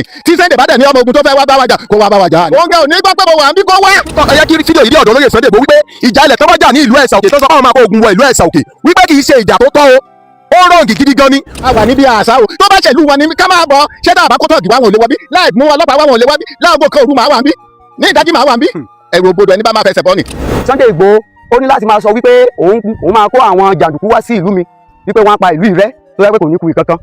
tí Sunday bá dẹ̀ ní ọmọ ogun tó fẹ́ wá bá wa jà kó wá bá wa jà. òun gẹ̀ ò ní gbọ́ pé mo wà ń bí kó wá. ọ̀yẹ́ kí fídíò yìí dé ọ̀dọ̀ olóyè Sunday Igboho wípé ìjà ilẹ̀ tó bá jà ní ìlú Ẹ̀sà Òkè tó sọ fún àwọn máa kó ogun wọ ìlú Ẹ̀sà Òkè wípé kì í ṣe ìjà tó tọ́ o ó rọ̀ǹgì gidi gan ni. a wà níbi àṣà o tó bá ṣèlú wọn ni ká máa bọ̀ ṣé tá a bá kó tọ́ọ̀gì wá wọn ò lè wá bí láì mú ọlọ́pàá wá wọn ò lè wá bí láàgbo kan òru màá wà ń bí ní ìdájí màá wà ń bí ẹ̀rù òbodò ẹni bá máa fẹsẹ̀ bọ́ ni. Sunday Igboho ó ní láti máa sọ wípé òun máa kó àwọn jàǹdùkú wá sí ìlú mi wípé wọ́n á pa ìlú ìrẹ́ tó yẹ pé kò ní kú ìkankan.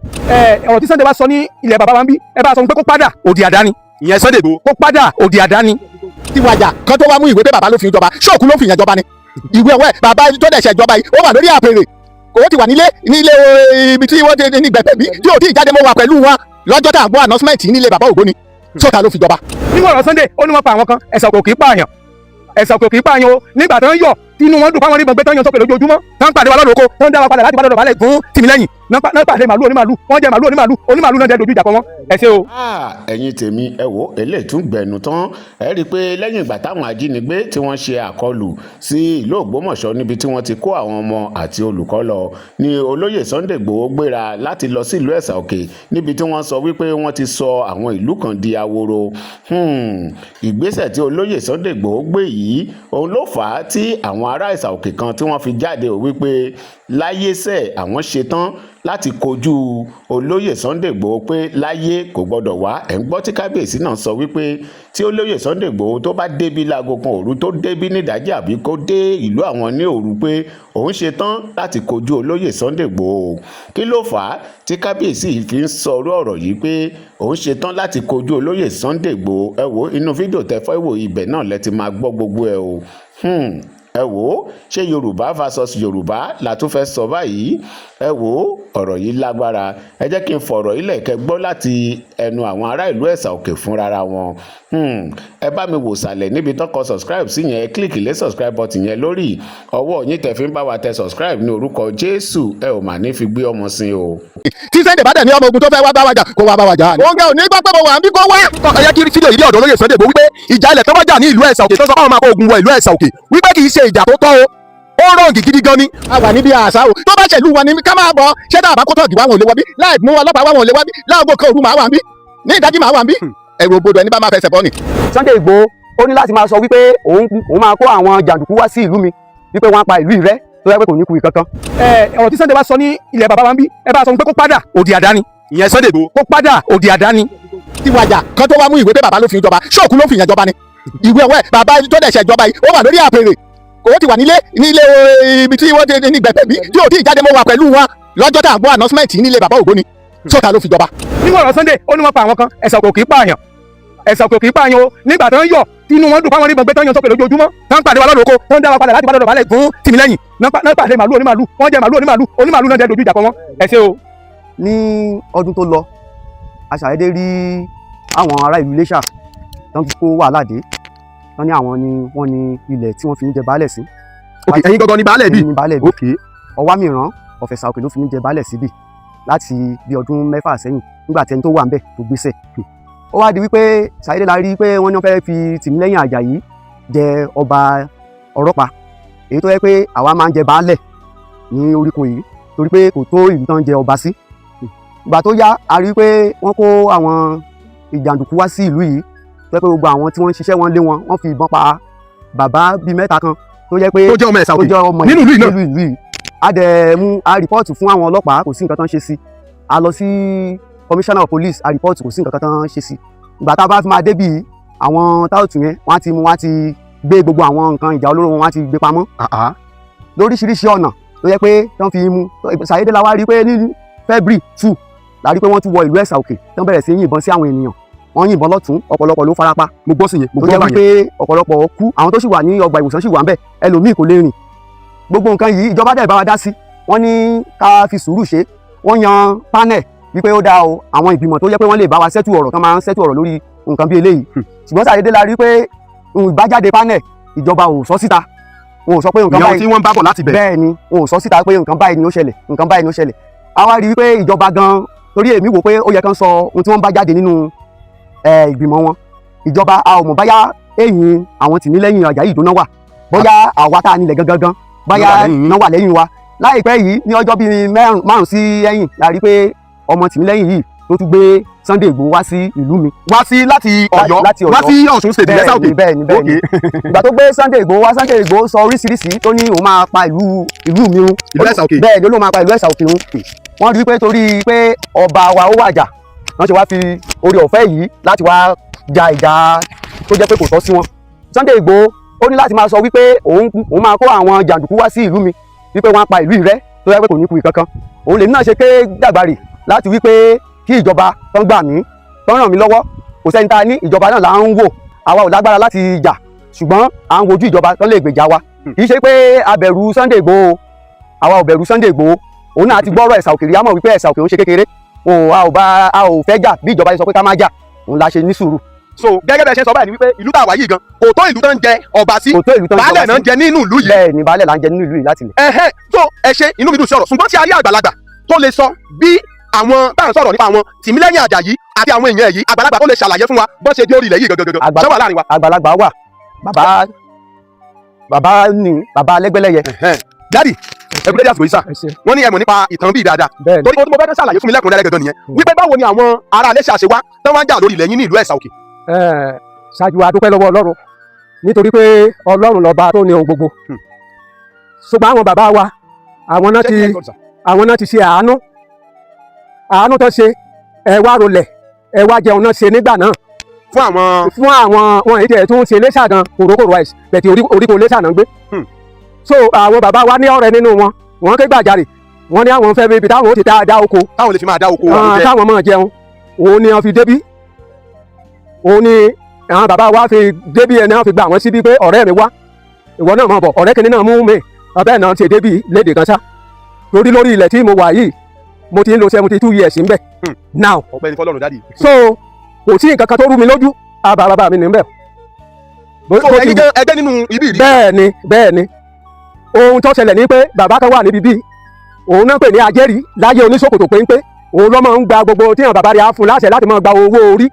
ọ̀rọ̀ tí Sunday bá sọ ní ilẹ̀ bàbá wa ń bí ẹ bá sọ pé kó padà òdì àdáni ìyẹn Sunday Igboho kó padà òdì àdáni. tiwajà kan tó wá mú ìwé pé bàbá ló fi jọba ṣóòkú ló fi yàn jọba ni ìwé ọwọ́ ẹ̀ bàbá tó dẹ̀ ṣe ìjọba yìí ó wà lórí àpèrè ó ti wà nílé ibi tí wọ́n ti ní gbẹ̀pẹ̀ bí tí ò tí ì jáde mọ́ wà pẹ̀lú wọn lọ́jọ́ tá à ń gbọ́ announcement nílé bàbá Ògbóni sọ́ta ló fi jọba. nínú ọ̀rọ̀ Sunday ó ní wọ́n pa àwọn kan Ẹ̀sà Òkè kì í pààyàn Ẹ̀sà Òkè kì í pààyàn o nígbà tó ń yọ̀ tínú wọn dùn fáwọn onígbọ̀n gbé tó ń yan sókè lójoojúmọ́ tó ń pàdé wa lọ́dọ̀ oko tó ń dá wa padà láti bá dọ̀dọ̀ balẹ̀ fún tìmílẹ́yìn náà pàdé màlúù onímàlúù wọ́n jẹ màlúù onímàlúù náà jẹ́ dojú ìjà kọ wọn ẹ ṣé o. ẹ̀yin tèmi ẹ wò eléyìí tún gbẹnu tán ẹ rí i pé lẹ́yìn ìgbà táwọn ajínigbé tí wọ́n ṣe àkọlù sí ìlú Ògbómọ̀ṣọ́ níbi tí wọ́n ti kó àwọn ọmọ àti olùkọ́ lọ ni olóyè Sunday Igboho gbéra láti lọ sí ìlú Ẹ̀sà Òkè níbi tí wọ́n sọ wípé wọ́n ti sọ àwọn ìlú kan di ahoro. ìgbésẹ̀ tí olóyè Sunday Igboho gbé yìí òun ló fà á tí àwọn ará Ẹ̀sà Òkè kan tí wọ́n fi jáde ò wípé láyé sẹ́ àwọn ṣetán láti kojú olóyè Sunday Igboho pé láyé kò gbọdọ̀ wá ẹ̀ ń gbọ́ tí kábíyèsí náà sọ wípé tí olóyè Sunday Igboho tó bá débi láago kan òru tó débi nídàájí àbí kó dé ìlú àwọn ní òru pé òun ṣetán láti kojú olóyè Sunday Igboho kí ló fà á tí kábíyèsí fi ń sọ ọ̀rọ̀ yìí pé òun ṣetán láti kojú olóyè Sunday Igboho ẹ wo inú fídíò tẹ́ fẹ́ wò ibẹ̀ náà lẹ ti máa gbọ́ gbogbo ẹ o ẹ wò ó ṣé Yorùbá versus Yorùbá la tún fẹ́ sọ báyìí ẹ wò ó ọ̀rọ̀ yìí lágbára ẹ jẹ́ kí n fọ̀rọ̀ ilẹ̀ kẹ́ gbọ́ láti ẹnu àwọn ará ìlú Ẹ̀sà Òkè fúnra wọn ẹ bá mi wò sàlẹ̀ níbi tán kọ subscribe sí yẹn ẹ kílìkì lé subscribe button yẹn lórí ọwọ́ yín tẹ́ fi ń bá wa tẹ subscribe ní orúkọ Jésù ẹ ò mà ní fi gbé ọmọ sin o. tí Sunday bá dẹ̀ ní ọmọ ogun tó fẹ́ wá bá wa jà kó wá bá wa jà. òun gẹ̀ ò ní gbọ́ pé mo wà ń bí kó wá. ọ̀yẹ́ kí fídíò yìí dé ọ̀dọ̀ olóyè Sunday Igboho wípé ìjà ilẹ̀ tó bá jà ní ìlú Ẹ̀sà Òkè tó sọ fún àwọn máa kó ogun wọ ìlú Ẹ̀sà Òkè wípé kì í ṣe ìjà tó tọ́ o ó rọ̀ǹgì gidi gan ni. a wà níbi àṣà o tó bá ṣèlú wọn ni ká máa bọ̀ ṣé tá a bá kó tọ́ọ̀gì wá wọn ò lè wá bí láì mú ọlọ́pàá wá wọn ò lè wá bí láàgbo kan òru màá wà ń bí ní ìdájí màá wà ń bí ẹ̀rù òbodò ẹni bá máa fẹsẹ̀ bọ́ ni. Sunday Igboho ó ní láti máa sọ wípé òun máa kó àwọn jàǹdùkú wá sí ìlú mi wípé wọ́n á pa ìlú ìrẹ́ tó yẹ pé kò ní kú ìkankan. ọ̀rọ̀ tí Sunday bá sọ ní ilẹ̀ bàbá wa ń bí ẹ bá sọ pé kó padà òdì àdáni ìyẹn Sunday Igboho kó padà òdì àdáni. tiwajà kan tó wá mú ìwé pé bàbá ló fi jọba ṣóòkú ló fi yàn jọba ni ìwé ọwọ́ ẹ̀ bàbá tó dẹ̀ ṣe ìjọba yìí ó wà lórí àpèrè ó ti wà nílé ibi tí wọ́n ti ní gbẹ̀pẹ̀ bí tí ò tí ì jáde mọ́ wà pẹ̀lú wọn lọ́jọ́ tá à ń gbọ́ announcement nílé bàbá Ògbóni sọ́ta ló fi jọba. nínú ọ̀rọ̀ Sunday ó ní wọ́n pa àwọn kan Ẹ̀sà Òkè kì í pààyàn Ẹ̀sà Òkè kì í pààyàn o nígbà tó ń yọ̀ tínú wọn dùn fáwọn onígbọ̀n gbé tó ń yan sókè lójoojúmọ́ tó ń pàdé wa lọ́dọ̀ oko tó ń dá wa padà láti bá dọ̀dọ̀ balẹ̀ fún tìmílẹ́yìn náà pàdé màlúù onímàlúù wọ́n jẹ màlúù onímàlúù náà jẹ́ dojú ìjà kọ wọn ẹ ṣé o. ní ọdún tó lọ a ṣàdédé rí àwọn ará ìlú Iléṣà tó ń kó wàhálà dé wọ́n ní àwọn ni wọ́n ní ilẹ̀ tí wọ́n fi ń jẹ baálẹ̀ sí. ok ẹ̀yin gangan ni baálẹ̀ bí. ní baálẹ̀ bí ok ọwá mìíràn Ẹ̀sà Òkè ló fi ń jẹ baálẹ̀ síbì láti bí ọdún 6 sẹ́yìn nígbà tí ẹni tó wà ń bẹ̀ tó gbéṣẹ̀. ó wá di wípé ṣàdédé la rí pé wọ́n ní wọ́n fẹ́ fi Tìmílẹ́yìn Àjàyí jẹ ọba Ọ̀rọ́pa èyí tó yẹ pé àwa máa ń jẹ baálẹ̀ ní oríkun yìí torí pé kò tó ìlú tán jẹ ọba sí. ìgbà tó yá a rí pé wọ́n kó àwọn ìjàǹdùkú wá sí ìlú yìí tó yẹ pé gbogbo àwọn tí wọ́n ń ṣiṣẹ́ wọn lé wọn wọ́n fi ìbọn pa bàbá bíi 3 kan tó jẹ́ pé tó jẹ́ ọmọ Ẹ̀sà Òkè nínú ìlú yìí a dẹ̀ mú a rìpọ́ọ̀tù fún àwọn ọlọ́pàá kò sí nǹkan tán ṣe sí a lọ sí commissioner of police a rìpọ́ọ̀tù kò sí nǹkan tán ṣe sí ìgbà tá a bá fi máa débì àwọn táwùtù yẹn wọ́n ti gbé gbogbo àwọn nǹkan ìjà olóró wọn wọ́n ti gbé pamọ́ lóríṣiríṣi ọ̀nà tó yẹ pé tán fi mú ṣàyédé la wá rí pé ní February 2 la rí pé wọ́n tún wọ ìlú Ẹ̀sà Òkè tán bẹ̀rẹ̀ sí yìnbọn sí àwọn ènìyàn wọ́n yìnbọn lọ́tún ọ̀pọ̀lọpọ̀ ló farapa. mo gbọ́ sí yẹn mo gbọ́ báyẹn tó jẹ́ wípé ọ̀pọ̀lọpọ̀ kú àwọn tó sì wà ní ọgbà ìwòsàn sì wà ń bẹ̀ ẹlòmíì kò lè rìn gbogbo nǹkan yìí ìjọba dẹ̀ bá wa dá sí wọ́n ní ká fi sùúrù ṣe wọ́n yan panel wípé ó dáa o àwọn ìgbìmọ̀ tó yẹ pé wọ́n lè bá wa ṣẹ́tù ọ̀rọ̀ tán máa ń ṣẹ́tù ọ̀rọ̀ lórí nǹkan bí eléyìí ṣùgbọ́n ṣàdédé la rí pé ìbájáde panel ìjọba ò sọ síta wọn ò sọ pé nǹkan báyìí tí wọ́n bá bọ̀ láti bẹ̀ bẹ́ẹ̀ ni wọn ò sọ síta pé nǹkan báyìí ni ó ṣẹlẹ̀ nǹkan báyìí ni ó ṣẹlẹ̀ a wá rí wípé ìjọba gan torí èmi wò pé ó yẹ kán sọ ohun tí wọ́n bá jáde nínú ìgbìmọ̀ wọn ìjọba a ò mọ̀ báyá ẹ̀yìn àwọn Tìmílẹ́yìn Àjàyí ìdóná wà bóyá àwa tá a nílẹ̀ gangan báyá iná wà lẹ́yìn wa láìpẹ́ yìí ní ọjọ́ bíi 5 sí ẹ̀yìn la rí pé ọmọ Tìmílẹ́yìn yìí tó tún gbé Sunday Igboho wá sí ìlú mi. wá sí láti Ọ̀yọ́ wá sí Ọ̀ṣun state lẹ́sà òkè. bẹ́ẹ̀ni ìgbà tó gbé Sunday Igboho sọ oríṣiríṣi tó ní òun máa pa ìlú mi run. ìlú ẹ̀sà òkè. bẹ́ẹ̀ ló máa pa ìlú ẹ̀sà òkè run. wọ́n rí pé torí pé ọba wa ó wàjà wọ́n ti wá fi oore ọ̀fẹ́ yìí láti wá ja ìjà tó jẹ́ pé kò tọ́ sí wọn. Sunday Igboho ó ní láti máa sọ wípé òun máa kó àwọn jàǹdùkú wá sí ìlú mi wípé wọ́n á pa ìlú ìrẹ́ tó yẹ pé kò ní kú ìkankan. òun lèmi náà ṣe ké dàgbàrì láti wípé kí ìjọba tó ń gbà mí tó ń ràn mí lọ́wọ́ kò sẹ́ni tá a ní ìjọba náà là ń wò àwa ò lágbára láti jà ṣùgbọ́n à ń wojú ìjọba tó lè gbèjà wa kì í ṣe pé a bẹ̀rù Sunday Igboho àwa ò bẹ̀rù Sunday Igboho òun náà ti gbọ́rọ̀ ẹ̀sà òkè rí àmọ́ wípé ẹ̀sà òkè ń ṣe kékeré a ò fẹ́ jà bí ìjọba sọ pé ká má jà òun la ṣe ní sùúrù. so gẹ́gẹ́ bẹ́ẹ̀ ṣe sọ báyìí ni wípé ìlú tá a wà yìí gan kò tó ìlú tó ń jẹ ọba sí baálẹ̀ náà ń jẹ nínú ìlú yìí. bẹ́ẹ̀ ni baálẹ̀ là ń jẹ nínú ìlú yìí láti lè. so ẹ ṣe inú mi dùn sí ọ̀rọ̀ ṣùgbọ́n tí a rí àgbàlagbà tó lè sọ bí àwọn táwọn sọ̀rọ̀ nípa àwọn Tìmílẹ́yìn Àjàyí àti àwọn èèyàn yìí àgbàlagbà tó lè ṣàlàyé fún wa bó ṣe dé orí ilẹ̀ yìí gangan ṣé wà láàrin wa. àgbàlagbà wà bàbá Lẹ́gbẹ́lẹ́yẹ. dádì ẹgbẹ́ àsìkò yìí sà wọ́n ní ẹ̀mọ̀ nípa ìtàn bíi dáadáa torí mo fẹ́ ṣàlàyé fún mi lẹ́kùnrẹ́rẹ́ gangan nìyẹn wípé báwo ni àwọn ará Iléṣà ṣe wá tán wá ń jà lórí ilẹ̀ yín ní ìlú Ẹ̀sà Òkè. ṣáájú a dúpẹ́ lọ́wọ́ Ọlọ́run nítorí pé Ọlọ́run lọ́ba tó ní ohun gbogbo ṣùgbọ́n àwọn bàbá wa àwọn náà ti ṣe àánú tó ṣe ẹ wá rolẹ̀ ẹ wá jẹun náà ṣe nígbà náà fún àwọn wọn èyí tẹ̀ tó ń ṣe Iléṣà gan kòrókòrò àìsí bẹ̀tì oríko Iléṣà náà gbé so àwọn bàbá wa ní ọ̀rẹ́ nínú wọn ké gbàjarè wọn ní àwọn fẹ́ bíbi táwọn ó ti dá oko táwọn lè fi máa dá oko wà jẹ táwọn máa jẹun òun ni wọn fi débí òun ni àwọn bàbá wa fi débí ẹni wọn fi gbà wọn síbí pé ọ̀rẹ́ mi wá ìwọ náà máa bọ̀ ọ̀rẹ́ kìnínní náà mú mi ọbẹ̀ náà ṣe débí léde kan sá lórí ilẹ̀ tí mo wà yìí mo ti ń lo 72 years ń bẹ̀ now ọ̀gbẹ́ni fọlọ́run dádì. so kò sí nǹkan kan tó rú mi lójú bàbá mi ní bẹ̀. so ẹ̀yin gan ẹgbẹ́ nínú ibi ìdí. bẹ́ẹ̀ ni ohun tó ṣẹlẹ̀ ní pé bàbá kan wà níbi bíi òun náà pè ní ajẹ́rìí láyé oníṣòkòtò péńpé òun ló máa ń gba gbogbo tíyàn bàbá rẹ̀ á fún láṣẹ láti máa gba owó orí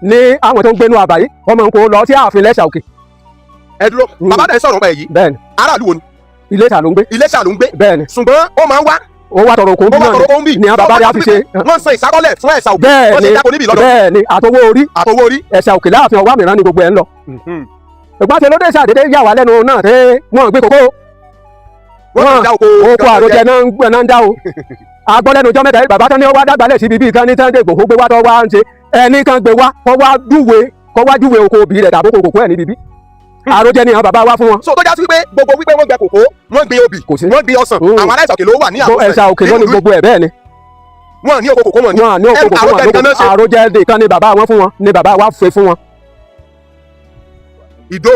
ní àwọn tó ń gbénú àbáyé wọ́n máa ń kó lọ sí ààfin Iléṣà Òkè. ẹ dúró bàbá rẹ̀ sọ̀rọ̀ pẹ̀ yìí bẹ́ẹ̀ni aráàlú wo ni. Iléṣà ló ń gbé. Iléṣà ló ń gbé bẹ́ẹ̀ni ṣùgbọ́n ó máa ń wá. ó wá tọrọ okòó bí náà ni àwọn bàbá rẹ̀ á fi ṣe. wọ́n san ìsákọ́lẹ̀ fún Ẹ̀sà Òkè wọ́n ṣe dáko níbi lọ́dọ̀. bẹ́ẹ̀ni àtowó orí Ẹ̀sà Òkè láàfin ọwá mìíràn ni gbogbo ẹ̀ ń lọ. ìgbọ́n ṣe ló dé ṣàdédé yà wá lẹ́nu náà tẹ́ wọ́n gbé kókó oko àròjẹ náà ń dá o agbọ́lẹ́nu ọjọ́ mẹ́ta bàbá tán ní ọwọ́ dàgbàlẹ̀ síbi bíi kan ní Sunday Igboho gbé wá tó wá ń ṣe ẹnì kan gbé wá kọ́ wá júwe oko òbí rẹ̀ tàbí kòkó ẹ̀ níbi bí àròjẹ ni àwọn bàbá wá fún wọn. so tó já sí wípé gbogbo wípé wọ́n gbẹ kòkó wọ́n gbé obì wọ́n gbé ọsàn àwọn ará Ẹ̀sà Òkè ló wà ní àwọn Ẹ̀sà Òkè ló ní gbogbo ẹ̀ bẹ́ẹ̀ ni. wọ́n ní oko kòkó wọn ní oko kòkó wọn àròjẹ nìkan ni bàbá wọn fún wọn ni bàbá wa fẹ́ fún wọn. ìdó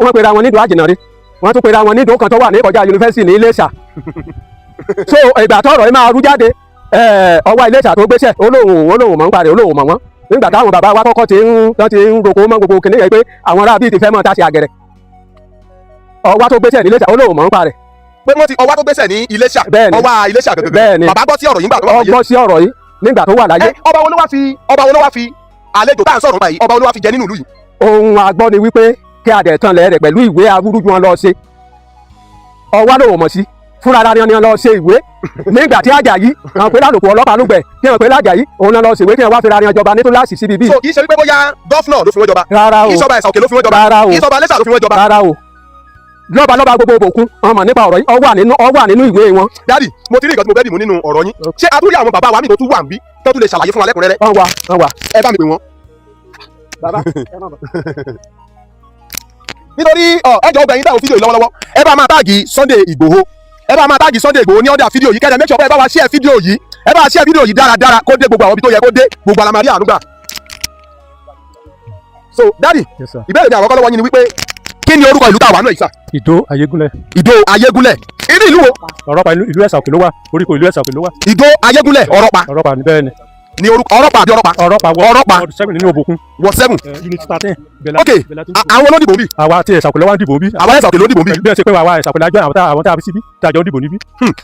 wọ́n pera wọn nídò àjìnàrí wọ́n tún pera wọn nídò kan tó wà ní ìkọjá yunifásitì ní Iléṣà so ìgbà tọ́rọ̀ yìí máa rú jáde ọwọ́ Iléṣà tó gbéṣẹ́ olóhùn mọ̀ ń parí olóhùn mọ̀ wọ́n nígbà táwọn bàbá wa kọ́kọ́ ti ń roko mọ́ gbogbo kìnìyàn pé àwọn ará bíi ti fẹ́ mọ́ ta sí àgẹ̀rẹ̀ ọwọ́ tó gbéṣẹ́ ní Iléṣà olóhùn mọ̀ ń parí. pé wọ́n ti ọwọ́ tó gbéṣẹ́ ní Iléṣà ọwọ́ Iléṣà gẹ́gẹ́ bẹ́ẹ̀ni bàbá gbọ́ sí ọ̀rọ̀ yìí nígbà tó wà láyé. ọba wo ló wá fi àlejò tá à ń sọ̀rọ̀ báyìí ọba wo ló wá fi jẹ nínú ìlú yìí. ohun àgbọ́ ni wípé kí adẹ̀ tán lẹ̀ rẹ̀ pẹ̀lú ìwé awúrúju wọn lọ ṣe ọwọ́ ló mọ̀ sí fúnra ara ni wọn lọ ṣe ìwé nígbà tí Àjàyí àwọn pé lálùkù ọlọ́pàá lùgbẹ̀ kí wọn pé l'Àjàyí òun náà lọ ṣèwé kí wọn wá fi ra ni ọjọba ní túláàsì síbi bíi. so kì í ṣe wípé bóyá gọ́fúnà ló fi wọ́n jọba rárá o ìṣọba Ẹ̀sà Òkè ló fi wọ́n jọba ìṣọba Iléṣà ló fi wọ́n jọba. rárá o lọ́ba gbogbo òkun wọn mọ̀ nípa ọ̀rọ̀ yìí ó wà nínú ìwé wọn. dádì mo ti rí nǹkan tí mo fẹ́ dì mú nínú ọ̀rọ̀ yín ṣé àtúndì àwọn bàbá wa mi tó tún wà ń bí tó tún lè ṣàlàyé fún wa lẹ́kùnrẹ́rẹ́. wọ́n wà ẹ bá mi pè wọ́n. bàbá nítorí ẹjọ́ ọgbẹ̀yìn táwọn fídíò yìí lọ́wọ́lọ́wọ́ ẹ bá máa táàgì Sunday Igboho ní ọ̀dà fídíò yìí kẹ́lẹ́ make sure pé ẹ bá wa share fídíò yìí dáradára kó dé gbogbo àwọn ibi tó yẹ kó dé gbogbo alamari àánúgbà. so dádì ìbéèrè mi àkọ́kọ́ lọ́wọ́ yín ni wípé kí ni orúkọ ìlú tá a wà náà yìí sà. Ìdó Ayégúnlẹ̀. Ìdó Ayégúnlẹ̀ inú ìlú wo. Ọ̀rọ̀pá ìlú Ẹ̀sà Òkè ló wà oríko ìlú Ẹ̀sà Òkè ló wà. Ìdó Ayégúnlẹ̀ Ọ̀rọ̀pá. Ọ̀rọ̀pá ni bẹ́ẹ̀ ni. Ní orúkọ Ọ̀rọ̀pá àbí Ọ̀rọ̀pá. Ọ̀rọ̀pá wọ́ọ̀dù 7 nínú Òbòkun. wọ́n 7. unit 13. ok àwọn olódìbò bí. àwa ti Ẹ̀sà Òkè lọ́wọ́ ń dìbò bí. àwa Ẹ̀sà Òkè ló dìbò bí. bí ẹ ṣe pé àwa Ẹ̀sà Òkè lájọ àwọn tá a fi síbí tá a jọ ń dìbò níbí.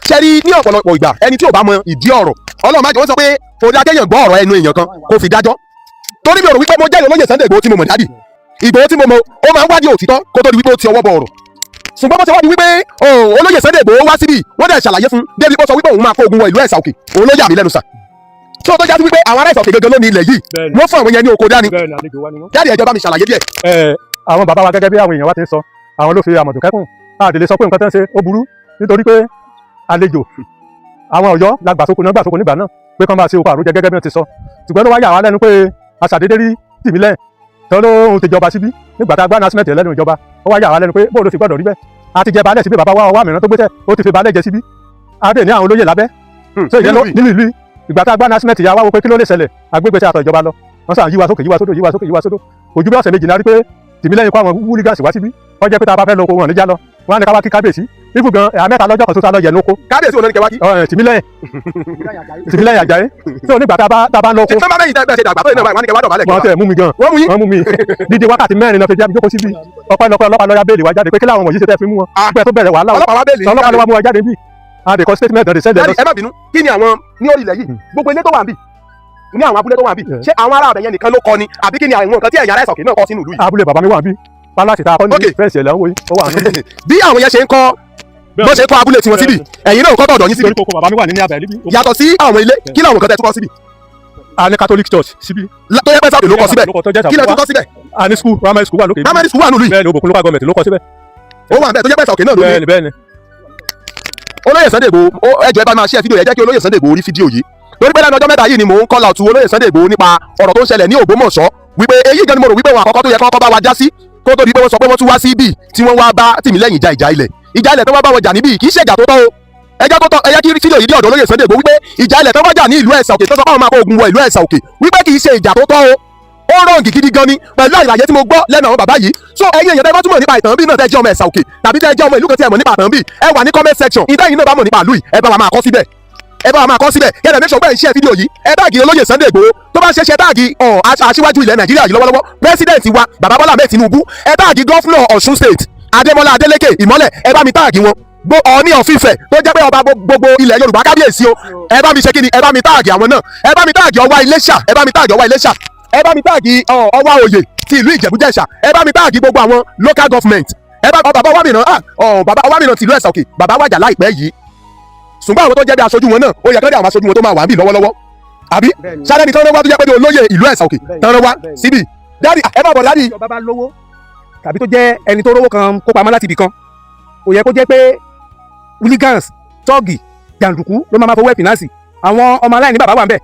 ṣẹ́rí ní ọ̀pọ̀lọpọ̀ ìgbà ẹni tí ò bá mọ ìdí ọ̀rọ̀ Ọlọ́run má jẹ́ wọ́n sọ pé orí akẹ́yàn gbọ́ ọ̀rọ̀ ẹnu èèyàn kan kó fi dájọ́ torí mi ò rò wípé mo jẹ́ olóyè Sunday Igboho tí mo mọ̀ dádì Igboho tí mo mọ̀ ó máa ń wádìí òtítọ́ kó tó di wípé ó ti ọwọ́ bọ ọ̀rọ̀ ṣùgbọ́n bó ṣe wádìí wípé olóyè Sunday Igboho wá síbí wọ́n dẹ̀ ṣàlàyé fún débi kó sọ wípé òun máa kó ogun wọ ìlú Ẹ̀sà Òkè òun ló yà mí lẹ́nu sà tó tó jásí wípé àwọn ará ìsọ̀kè gangan ló ní ilẹ̀ yìí wọ́n fún àwọn yẹn ní oko dání. bẹ́ẹ̀ ni àlejò wa ni wọ́n. jáde ẹjọ́ bá mi ṣàlàyé díẹ̀. àwọn bàbá wa gẹ́gẹ́ bí àwọn èèyàn wa ti ń sọ àwọn ló fi àmọ̀dùn kẹ́kùn àdèlè sọ pé nǹkan tó ń ṣe ó burú nítorí pé àlejò àwọn Ọ̀yọ́ la gbàsókò nígbà náà pé kán máa ṣe oko àròjẹ gẹ́gẹ́ bí wọ́n ti sọ ṣùgbọ́n ló wá yà wá lẹ́nu pé aṣàdédé rí Tìmílẹ́yìn tán ló ti jọba síbí nígbà tá a gbá násímẹ̀tì lẹ́nu ìjọba ó wá yà wá lẹ́nu pé bóòlù ti gbọ́dọ̀ rí bẹ́ẹ̀ a ti jẹ baálẹ̀ síbí bàbá wa mìíràn tó gbéṣẹ́ ó ti fi baálẹ̀ jẹ síbí a dè ní àwọn olóyè lábẹ́ nínú ìlú ìgbà tá a gbá násímẹ̀tì yà wá wo pé kí ló lè ṣẹlẹ̀ agbègbè tí a tọ̀ ìjọba lọ wọ́n sàn yíwa sókè yíwa sódò ojú bí ọ̀sẹ̀ méjì náà rí pé Tìmílẹ́yìn kó àwọn wúlígánsì wá síbí wọ́n jẹ́ pé tá a bá fẹ́ lọ oko wọn níjà lọ wọ́n á ní ká wá kí kábíyèsí ibù gan ẹ̀yà mẹ́ta lọ́jọ́ kan tó ta lọ yẹ̀ lóko kábíyèsí òun ní kẹwàá kí. Tìmílẹ́yìn Àjàyí tó nígbà tá a bá ń lọ oko. ṣé bá bẹ́yìn tẹ́ ṣe dàgbà tó yẹ náà wọ́n ní kẹwàá dọ̀bálẹ̀ kí wọ́n tẹ̀ mú mi gan wọ́n mú mi dídí wákàtí mẹ́rin náà fi jẹ́ jókòó síbi ọlọ́pàá lọ́ya béèlì wá jáde pé kí láwọn wọ̀nyí ṣe tẹ́ fi mú wọn pẹ́ tó bẹ̀rẹ̀ wàhálà ọlọ́pàá ló wá mú wa jáde bí adèkọ́ statement náà ṣẹlẹ̀ lọ. ẹ má bínú kí ni àwọn ní orí ilẹ̀ yìí gbogbo ilé tó wà ń bì ní àwọn abúlé tó wà ń bì ṣé àwọn ará ọ̀bẹ yẹn nìkan ló kọ́ ni àbí kí ni àwọn nǹkan tí ẹ̀yà ará ìsọ̀kè náà kọ́ sínú ìlú yìí. abúlé bàbá mi wà ń bí pálásì tá a kọ́ ní fẹ́ǹsì ẹ̀lẹ́ ó wà ní. bí àwọn yẹn ṣe ń kọ́ bó ṣe kọ́ abúlé tiwọn síbì ẹ̀yin náà kọ́ tọ̀dọ̀ yín síbì. kókó bàbá mi wà ní abẹ́ níbí. yàtọ̀ sí àwọn ilé kí làwọn nǹkan tẹ́ tún kọ́ síbì. a ní Catholic Church síbí. tó yẹ pé sábì ló kọ́ síbẹ̀ kí lẹ tún kọ́ síbẹ̀. a ní school primary school wà lókè. primary school wà nílùú yìí. bẹ́ẹ̀ni Òbòkun local government ló kọ́ síbẹ̀. ó wà bẹ́ẹ̀ tó jẹ́ pé Ìsọ̀kè náà ló ní. bẹ́ẹ̀ni. olóyè Sunday Igboho ẹjọ́ ẹ bá máa share fídíò yẹn jẹ́ kí olóyè Sunday Igboho rí fídíò yìí lórí pé lẹ́nu ọjọ́ mẹ́ta yìí ni mò ń call out olóyè Sunday Igboho nípa ọ̀rọ̀ tó ń ṣẹlẹ̀ ní Ògbómọ̀ṣọ́ wípé èyí gan ni mo rò wípé wọn àkọ́kọ́ tó yẹ kọ́kọ́ bá wa já sí kó tó di pé wọ́n sọ pé wọ́n tún wá sí ibì tí wọ́n wá bá Tìmílẹ́yìn ja ìjà ilẹ̀ tó wá bá wọn jà níbí kì í ṣe ìjà tó tọ́ o ẹjọ́ tó tọ́ ẹyẹ kí fídíò yìí dé ọ̀dọ̀ olóyè Sunday Igboho wípé ìjà ilẹ̀ tó wá jà ní ìlú Ẹ̀sà Òkè tó sọ pé àwọn máa kó ogun wọ ìlú Ẹ̀sà Òkè wípé kì í ṣe ìjà tó tọ́ o ó rọ̀ǹgì gidi gan ni pẹ̀lú àlàyé tí mo gbọ́ lẹ́nu àwọn bàbá yìí so ẹ̀yin èèyàn tẹ́ bá túmọ̀ nípa ìtàn bí náà tẹ́ jẹ́ ọmọ Ẹ̀sà Òkè tàbí tẹ́ jẹ́ ọmọ ìlú kan tí ẹ mọ̀ nípa ìtàn bí ẹ wà ní comment section ìtẹ́yìn náà bá mọ̀ nípa ìlú yìí ẹ bá wa máa kọ síbẹ̀ kẹ́lẹ̀ make sure pé ẹ share fídíò yìí ẹ táàgì olóyè Sunday Igboho tó bá ń ṣe táàgì aṣíwájú ilẹ̀ Nàìjíríà yìí lọ́wọ́lọ́wọ́ president wa bàbá Bọ́lá Ahmed Tinubu ẹ táàgì governor Ọ̀ṣun state Adémọ́lá Adélékè Ìmọ́lẹ̀ ẹ bá mi táàgì wọn Ọọ̀ni of Ifẹ̀ tó jẹ́ pé ọba gbogbo ilẹ̀ Yorùbá kábíyèsí o ẹ bá mi ṣe kíni ẹ bá mi táàgì àwọn náà ẹ bá mi táàgì Ọwá Iléṣà ẹ bá mi táàgì Ọwá Iléṣà ẹ bá mi táàgì Ọwá Òyè ti ìlú Ìjẹ̀bú-Jẹ̀ṣà ẹ bá mi táàgì gbogbo àwọn local government ẹ bá bàbá Ọwá mìíràn ti ìlú Ẹ̀sà Òkè bàbá wàjà láìpẹ́ yìí ṣùgbọ́n àwọn tó jẹ́ bí aṣojú wọn náà ó yẹ kí àwọn aṣojú wọn tó máa wà níbí lọ́wọ́lọ́wọ́ àbí sáré ni tọ́rọ wá tó jẹ́ pé bí olóyè ìlú Ẹ̀sà Òkè tọ́rọ wá síbí dáàdì ẹ bá bọ̀ dáàdì. ìjọba bá lówó tàbí tó jẹ́ ẹni tó rówó kan kó pamọ́ láti ibì kan kò yẹ kó jẹ́ pé hooligans tọ́ọ̀gì jàǹdùkú ló máa fowó ẹ̀ fìnánsì àwọn ọmọ aláìní bàbá wà ń bẹ̀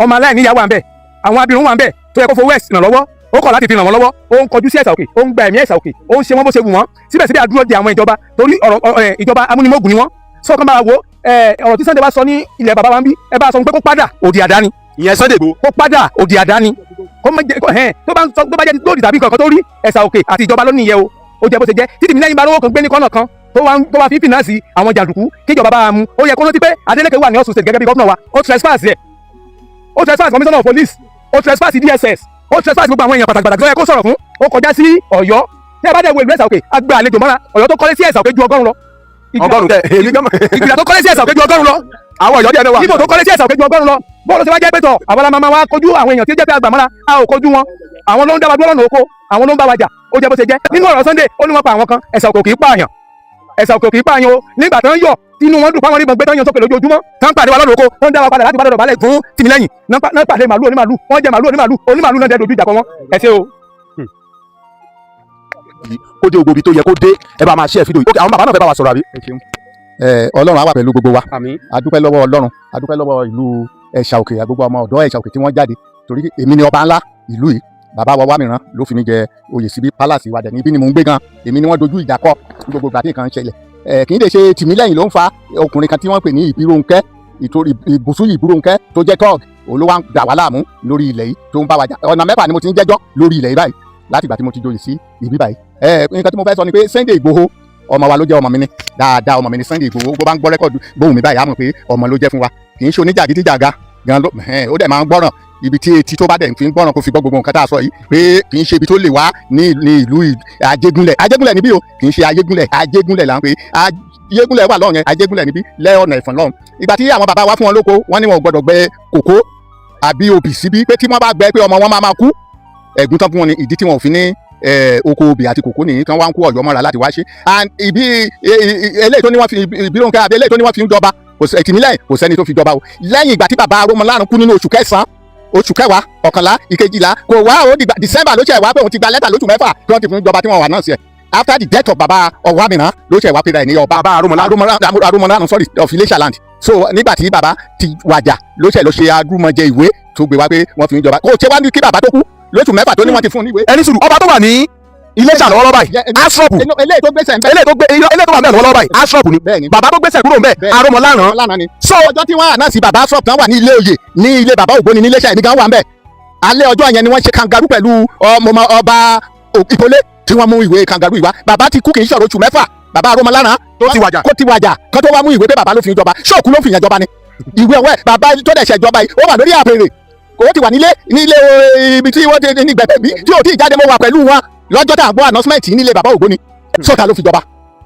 ọmọ aláìní ìyá wà ń bẹ̀ àwọn abirùn wà ń bẹ̀ tó yẹ kó fowó ẹ̀ ràn lọ́wọ́ ó kọ̀ láti fi ràn wọ́n lọ́wọ́ ó ń kọjú sí Ẹ̀sà Òkè ó ń gba ẹ̀mí Ẹ̀sà Òkè ó ń ṣe wọ́n bó ṣe wù wọ́n síbẹ̀síbẹ̀ àdúró de àwọn ìjọba torí ọ̀rọ̀ ìjọba amúnimógún ni wọ́n sọ́kàn bá wo ọ̀rọ̀ tí Sunday bá sọ ní ilẹ̀ bàbá wa ń bí ẹ bá sọ pé kó padà òdì àdáni ìyẹn Sunday Igboho kó padà òdì àdáni tó bá jẹ́ lórí tàbí nǹkan kan tó rí Ẹ̀sà Òkè àti ìjọba ló níyẹ o ó jẹ́ bó ṣe jẹ́ tí Tìmílẹ́yìn bá lówó kan gbé ní kọ́nà kan tó wá fi fìnánsì àwọn jàǹdùkú kíjọba bá a mú ó yẹ kó rántí pé Adélékè wà ní Ọ̀ṣun state gẹ́gẹ́ bí gómìnà wa ó trespass yẹ ó trespass commissioner of police ó trespass DSS ó trespass gbogbo àwọn èèyàn pàtàkì tó yẹ kó sọ̀rọ̀ fún ó kọjá sí Ọ̀yọ́ tí ẹ bá dẹ̀ wo ìlú Ẹ̀sà Òkè agbá àlejò mọ́ra Ọ̀yọ́ tó kọ́lé sí Ẹ̀sà Òkè ju 100 lọ ìgbìlà tó kọ́lé sí Ẹ̀sà Òkè ju 100 lọ àwọn Ọ̀yọ́ díẹ̀ náà wà ibo tó kọ́lé sí Ẹ̀sà Òkè ju 100 lọ bọ́ọ̀lù tí wọ́n jẹ́ pẹ́tọ̀ àwọn ọmọ wa kojú àwọn èèyàn tí ó jẹ́ pé àgbàmọ́ra a ò kojú wọn àwọn ló ń dábàá dúró lọ́nà oko àwọn ló ń bá wa jà ó jẹ́ bó ṣe jẹ́ nínú ọ̀rọ̀ Sunday ó ní wọ́n pa àwọn kan Ẹ̀sà Òkè kì í pààyàn Ẹ̀sà Òkè kì í pààyàn o nígbà tán yọ inú wọn dùn fáwọn onígbọ̀n gbé tán yan sókè lójoojúmọ́ tán pàdé wa lọ́nà oko tán dá wa padà láti bá dọ̀dọ̀ balẹ̀ fún Tìmílẹ́yìn náà pàdé màlúù onímàlúù wọ́n jẹ màlúù onímàlúù náà dẹ́ dojú ìjà kọ wọn ẹ ṣé o. kó dé ògbóbi tó yẹ kó dé ẹ bá máa share fídíò yìí àwọn bàbá náà fẹ́ bá wa sọ̀rọ̀ àbí. Ọlọ́run á wà pẹ̀lú gbogbo wa àmín. adúpẹ́ lọ́wọ́ Ọlọ́run adúpẹ́ lọ́wọ́ ìlú Ẹ̀sà Òkè gbogbo ọmọ ọ̀dọ́ Ẹ̀sà Òkè tí wọ́n jáde torí èmi ni ọba ńlá ìlú yìí bàbá wa mìíràn ló fi mi jẹ oyè síbi palace wa dẹ̀ níbí ni mò ń gbé gan èmi ni wọ́n dojú ìjà kọ gbogbo ìgbà tí nǹkan ń ṣẹlẹ̀ kì í lè ṣe Tìmílẹ́yìn ló ń fa ọkùnrin kan tí wọ́n pè ní Ìbírónkẹ́ ìbùsùn Ìbírónkẹ́ tó jẹ́ tọ́ọ̀gì olówó ń dà wá láàmú lórí ilẹ̀ yìí tó ń bá wa jà ọ̀nà mẹ́fà ni mo ti ń jẹ́jọ́ lórí ilẹ̀ yìí báyìí láti ìgbà tí mo ti joyè sí ibi báyìí nǹkan tí mo fẹ́ sọ ni pé Sunday Igboho ọmọ wa ló jẹ́ ọmọ mi ni dáadáa ọmọ mi ni Sunday Igboho bó bá ń gbọ́ rẹ́kọ̀dù bóun mi báyìí á mọ̀ pé ọmọ ló jẹ́ fún wa kì í ṣe oníjàgídíjàga gan ló ó dẹ̀ máa ń gbọ́ràn ibi tí etí tó bá dẹ̀ fi ń gbọ́ràn kó fi gbọ́ gbogbo nǹkan tá a sọ yìí pé kì í ṣe ibi tó lè wá ní ìlú Ajégúnlẹ̀ níbí o kì í ṣe Ajégúnlẹ̀ là ń pè Ajégúnlẹ̀ wà lọ́run yẹn Ajégúnlẹ̀ níbí lẹ́ọ̀nà Ẹ̀fọ̀n lọ́run ìgbà tí àwọn bàbá wa fún wọn lóko wọ́n ní wọn ò gbọ́dọ̀ gbẹ kòkó àbí obì síbí pé tí wọ́n bá gbẹ pé ọmọ wọn máa kú ẹ̀gún tán fún wọn ni ìdí tí wọn ò fi ní oko obì àti kòkó nìyí tí wọ́n wá ń kó Ọ̀yọ́ mọ́ra láti wá ṣe and ibi eléyìí tó ní wọ́n fi Ìbírónkẹ́ àbí eléyìí tó ní wọ́n fi ń jọba tìmílẹ́yìn kò sẹ́ni tó fi jọba o lẹ́yìn ìgbà tí bàbá Aromọlárùn kú nínú oṣù kẹsàn-án oṣù kẹwàá ọ̀kànlá ìkejìlá kò wá ó dìgbà December ló ṣe wá pé òun ti gba lẹ́tà lóṣù mẹ́fà tí wọ́n ti fún jọba tí wọ́n wà náà sí ẹ̀ after the death of baba Ọ̀wámìrán ló ṣe wá pé rẹ̀ ní ọba bàbá Aromọlárùn sorry of Iléṣà land so nígbà tí baba ti wàjà ló ṣe lọ ṣe agrúmọjẹ ìwé tó gbé wá pé wọ́n fi ń jọba kò ṣe wá ní kí baba tó kú lóṣù mẹ́fà tó ní wọ́n ti fún níwèé. ẹni sùúrù ọba tó wà ní Iléṣà lọ́wọ́lọ́wọ́ báyìí asrop eléyìí tó gbèsè ń bẹ eléyìí tó wà bẹ́ẹ̀ lọ́wọ́lọ́wọ́ báyìí asrop ni bàbá tó gbèsè kúrò ń bẹ Aromọlárùn ni. so ọjọ́ tí wọ́n àná sí baba asrop tán wà ní ilé oyè ní ilé baba Ògbóni ní Iléṣà ẹ̀mí gan wà ń bẹ̀ alẹ́ ọjọ́ yẹn ni wọ́n ṣe kangaroo pẹ̀lú ọba Ìpolé tí wọ́n mú ìwé kangaroo ìwá bàbá ti kú kì í ṣọ̀rọ̀ oṣù mẹ́fà bàbá Aromọlárùn tó ti wàjà kó tó wá mú ìwé pé bàbá ló fi jọba ṣọ́ọ̀kú ló fi yàn jọba ni ìwé ọ̀wẹ́ bàbá tó dẹ̀ ṣe jọba yìí ó wà lórí àpèrè ó ti wà nílé ibi tí wọ́n ti ní gbẹ̀gbẹ̀ bí tí ò tí ì jáde mo wà pẹ̀lú wọn lọ́jọ́ tá à ń gbọ́ announcement nílé bàbá Ògbóni sọ́ta ló fi jọba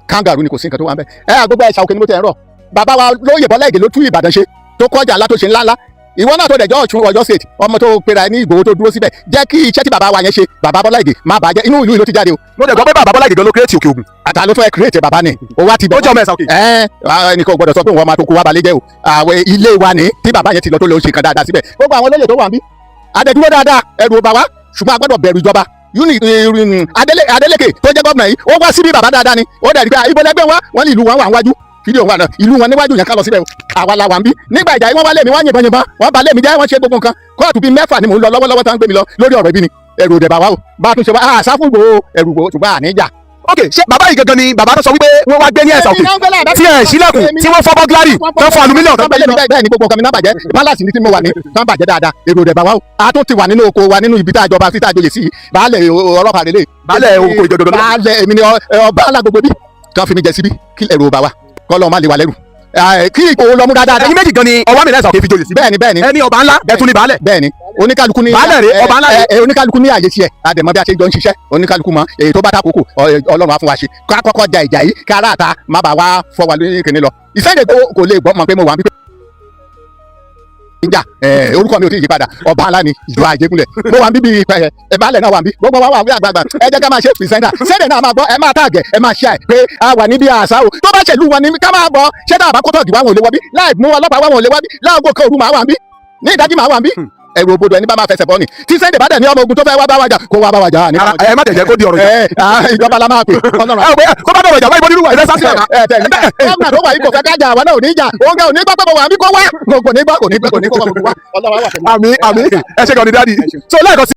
kangaroo ni kò sí nǹkan tó wà ń bẹ̀ gbogbo ẹ̀ṣà òkè ni mo tẹ̀ ń rọ̀ bàbá wa lóyè Bọ́lá Ìgè ló tú Ìbàdàn ṣe tó kọjá ńlá tó ṣe ńláńlá ìwọ náà tó dẹjọ́ Ọ̀yọ́ state ọmọ tó pera ní Ìgbòho tó dúró síbẹ̀ jẹ́ kí iṣẹ́ tí bàbá wa yẹn ṣe bàbá Bọ́lá Ìgè má bàjẹ́ inú ìlú ló ti jáde o. mo dẹ̀ gbọ́ pé bàbá Bọ́lá Ìgè gan ló kírètì òkè ògùn. àtà ló fẹ́ kírètì bàbá ni o wá ti bẹ̀. ó jẹ́ ọmọ ẹ̀sà òkè. ẹnìkan gbọ́dọ̀ sọ pé òun máa tó kó wá balẹ̀ jẹ́ o àwọn ilé wa ni tí bàbá yẹn ti lọ tó lọ ṣe kan dáadáa síbẹ̀ gbogbo àwọn olóyè tó wà ń bí adẹ́dúró dáadáa ẹ̀rù ọba wa ṣùgbọ́n a gbọ́dọ̀ bẹ̀rù ìjọba Adeleke tó jẹ́ gómìnà yìí ó wá síbi bàbá dáadáa ni ó dẹ̀ rí pé ibo lẹ́gbẹ́ wa wọ́n ní ìlú wọn wà níwájú fídíò wà náà ìlú wọn níwájú yẹn ká lọ síbẹ̀ o àwa la wà ń bí nígbà ìjà yìí wọ́n wá lé mi wọ́n yìnbọn wọ́n bà lé mi jẹ́ wọ́n ṣe gbogbo nǹkan kóòtù bíi mẹ́fà ni mò ń lọ lọ́wọ́lọ́wọ́ tá ń gbé mi lọ lórí ọ̀rọ̀ ibi ni ẹ̀rù òdẹ̀ bà wá o bá a tún ṣe wá àṣà fún Ìgbòho ẹ̀rù Ìgbòho ṣùgbọ́n àníjà. ok ṣé bàbá yìí gangan ni bàbá tó sọ wípé wọ́n wá gbé ní ẹ̀sà òkè tí ẹ̀ sílẹ̀kùn tí wọ́n fọ́ bọ́gláàrì tó fọ́ alumílíọ̀nù tó gbẹ́lẹ́ lọ. bẹ́ẹ̀ ni gbogbo nǹkan mi náà bàjẹ́ pálásì ní tí mo wà ní tán bàjẹ́ dáadáa èrò òdẹ̀ bà wá o a tún ti wà nínú oko wa nínú ibi tá a jọba sí tá a joyè sí baálẹ̀ ọlọ́pàá lélẹ̀ baálẹ̀ oko ìjọdọdọ baálẹ̀ èmi ni ọba alágbogbo bí kan fi mi jẹ síbí kí ẹ̀rù bà wá kọ́ lọ́ọ́ má lè wà lẹ́rù kí Ìgbòho lọ mú dáadáa. ẹ̀yin méjì gan ni Ọ̀wámìrán ẹ̀sà òkè fi joyè sí. bẹ́ẹ̀ni ẹni ọba ńlá ẹtún ní baálẹ̀. bẹ́ẹ̀ni oníkálukú ní baálẹ̀ rẹ̀ ọba ńlá rẹ̀. oníkálukú ní àyè tiẹ̀ àdèmọ bí a ṣe jọ ń ṣiṣẹ́ oníkálukú mọ èyí tó bá ta kókò Ọlọ́run á fún wa ṣe ká kọ́kọ́ ja ìjà yìí ká aráàta má bàa wá fọ́ wa lórí kìnìún lọ Ìsẹ́yìn kò lè gbọ́ mọ̀ pé mo wà níbẹ̀ ìjà orúkọ mi ò tí ì yí padà ọba ńlá ni ìjọ Àjẹgúnlẹ̀ mo wà níbi baálẹ̀ náà wà níbí gbogbo wa wà wí àgbààgbà ẹ jẹ́ ká máa ṣe pìrìsẹ́ńtà sẹ́dẹ̀ náà máa gbọ́ ẹ máa tàgẹ̀ ẹ máa ṣe pé a wà níbi àṣà o tó bá ṣèlú wọn ni ká máa gbọ́ ṣé tá a bá kó tọ̀gì wá wọn ò lè wọ́ bí láì mú ọlọ́pàá wá wọn ò lè wọ́ bí láàgó kan òru máa wà bí ní ìdájí máa wà bí ẹ̀rù òbodò ẹni bá máa fẹsẹ̀ bọ́ ni tí Sunday bá dẹ̀ ní ọmọ ogun tó fẹ́ wá bá wa jà kó wá bá wa jà. ẹ má tẹ̀jẹ̀ kó di ọ̀rọ̀ ìjà ìjọba la máa pè. kó bá bẹ̀rẹ̀ ìjà wáyé bọ́ nínú ìrẹsà sí ọ̀nà. gómìnà tó wà yìí kò fẹ́ kájà àwa náà ò ní jà òun kò ní gbọ́ pé mo wà bí kò wá kò ní gbọ́ kò ní gbọ́ kò ní kó wá. àmín ẹ ṣe kàn ní dáàdi so lẹ́ẹ̀kan sí